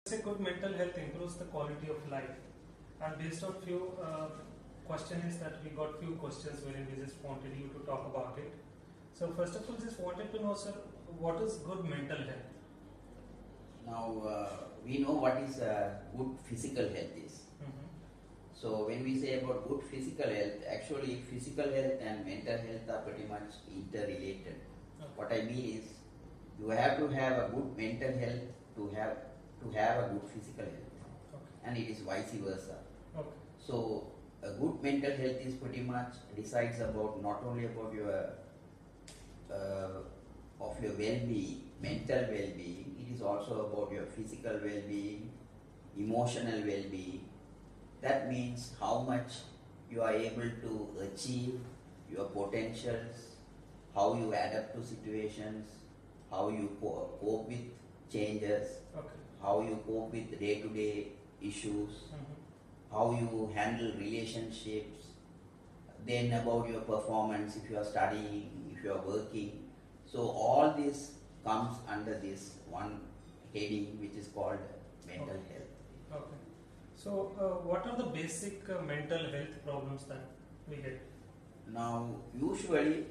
say good mental health improves the quality of life, and based on few questions that we got few questions wherein we just wanted you to talk about it. So first of all, just wanted to know, sir, what is good mental health? Now we know what is good physical health is. So when we say about good physical health, actually physical health and mental health are pretty much interrelated. Okay. What I mean is, you have to have a good mental health to have a good physical health, Okay. and it is vice versa. Okay. So a good mental health is pretty much decides about not only about your of your well-being, mental well-being. It is also about your physical well-being, emotional well-being. That means how much you are able to achieve your potentials, how you adapt to situations, how you cope with changes, Okay. how you cope with day-to-day issues, how you handle relationships, then about your performance if you are studying, if you are working. So all this comes under this one heading which is called mental health. Okay. So what are the basic mental health problems that we get? Now usually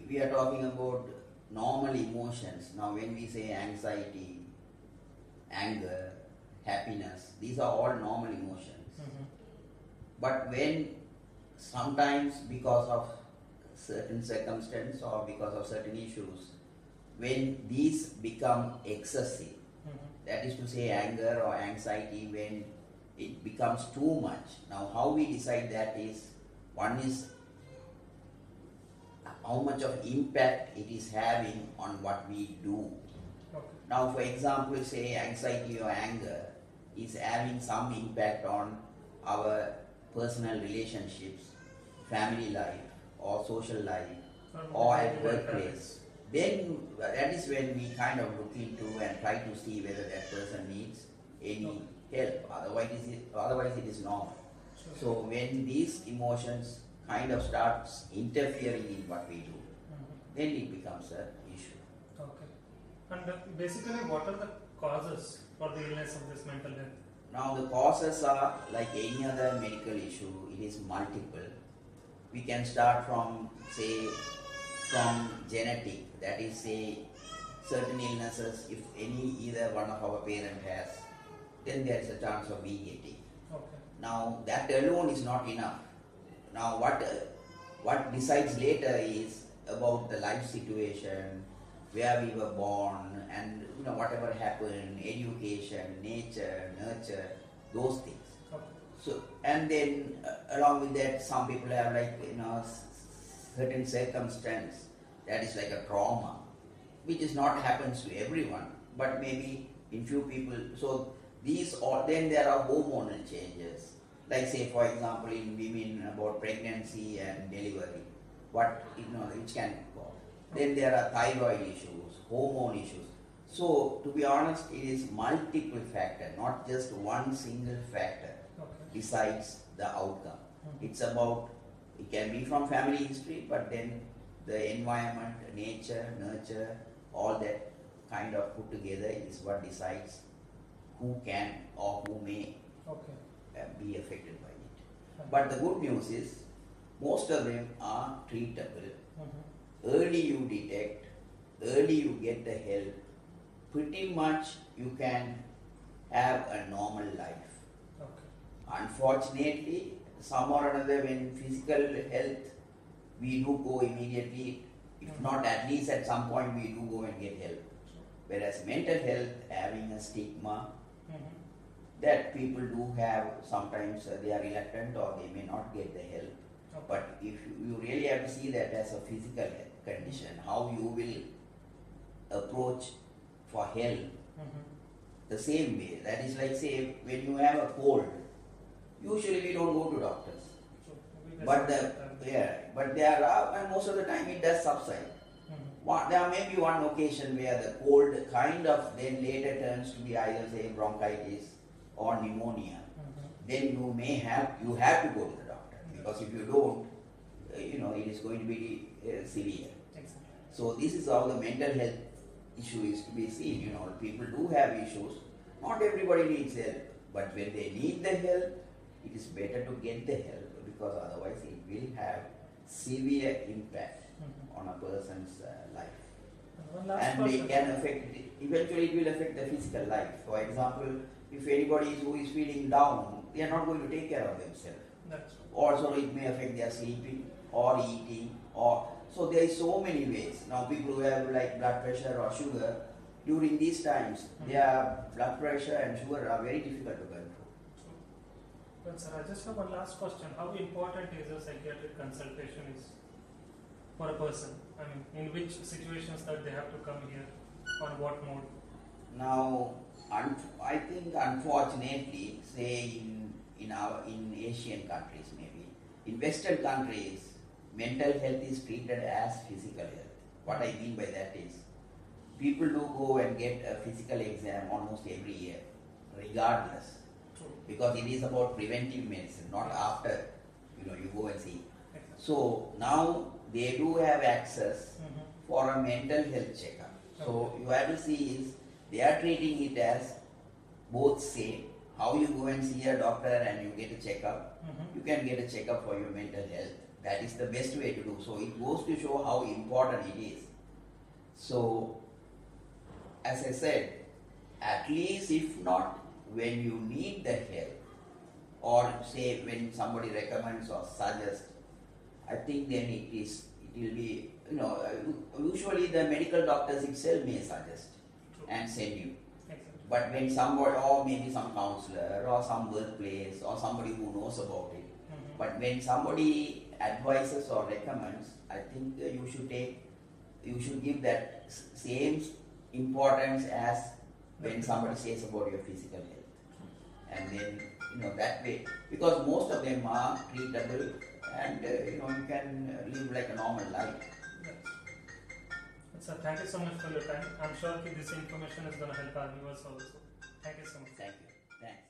we are talking about normal emotions. Now when we say anxiety, anger, happiness, these are all normal emotions. But when sometimes because of certain circumstance or because of certain issues, when these become excessive, that is to say anger or anxiety, when it becomes too much. Now how we decide that is, one is how much of impact it is having on what we do. Okay. Now for example, say anxiety or anger is having some impact on our personal relationships, family life or social life or at workplace. Then that is when we kind of look into and try to see whether that person needs any help. Otherwise it is normal. Sure. So when these emotions kind of starts interfering in what we do, then it becomes an issue. Okay. And basically, what are the causes for the illness of this mental health? Now the causes are like any other medical issue, it is multiple. We can start from genetic, that is say certain illnesses, if either one of our parents has, then there is a chance of we getting. Okay. Now that alone is not enough. Now what decides later is about the life situation, where we were born, and whatever happened, education, nature, nurture, those things. Okay. So and then along with that, some people have certain circumstance that is like a trauma, which is not happens to everyone, but maybe in few people. So these all, then there are hormonal changes, like say for example in women about pregnancy and delivery, which can cause. Then there are thyroid issues, hormone issues. So to be honest, it is multiple factor, not just one single factor decides the outcome. It's about, it can be from family history, but then the environment, nature, nurture, all that kind of put together is what decides who can or who may be affected by it. But the good news is, most of them are treatable. Early you detect, early you get the help, pretty much you can have a normal life. Unfortunately, some or another, when physical health, we do go immediately, if not at least at some point we do go and get help. Whereas mental health having a stigma, that people do have, sometimes they are reluctant or they may not get the help. But if you really have to see that as a physical condition, how you will approach for help the same way. That is like say when you have a cold, usually we don't go to doctors. But there are, and most of the time it does subside. There may be one occasion where the cold kind of then later turns to be either say bronchitis or pneumonia. Then you have to go to the doctor, because if you don't, it is going to be severe. So this is how the mental health issue is to be seen. People do have issues, Not everybody needs help, but when they need the help, it is better to get the help because otherwise it will have severe impact on a person's life. One last And question. it can affect, eventually it will affect the physical life. For example, if anybody who is feeling down, they are not going to take care of themselves. That's true. Also it may affect their sleeping or eating, or so there is so many ways. Now people who have like blood pressure or sugar, during these times their blood pressure and sugar are very difficult to control. Well, sir, I just have one last question. How important is a psychiatric consultation is for a person? I mean, in which situations that they have to come here, on what mode? Now I think unfortunately, say in Asian countries maybe, in Western countries, mental health is treated as physical health. What I mean by that is, people do go and get a physical exam almost every year, regardless, True. because it is about preventive medicine, not after you go and see. Exactly. So now they do have access Mhm. for a mental health checkup. So you have to see is they are treating it as both same. How you go and see a doctor and you get a checkup, Mhm. you can get a checkup for your mental health. That is the best way to do. So it goes to show how important it is. So as I said, at least if not when you need the help, or say when somebody recommends or suggests, I think then it will be, usually the medical doctors itself may suggest True. and send you. Exactly. But when somebody, or maybe some counselor or some workplace or somebody who knows about it, Mhm. but when somebody advises or recommends, I think you should give that same importance as when somebody says about your physical health. And then, that way, because most of them are treatable and, you can live like a normal life. Yes. Sir, thank you so much for your time. I'm sure that this information is going to help our viewers also. Thank you so much. Thank you. Thanks.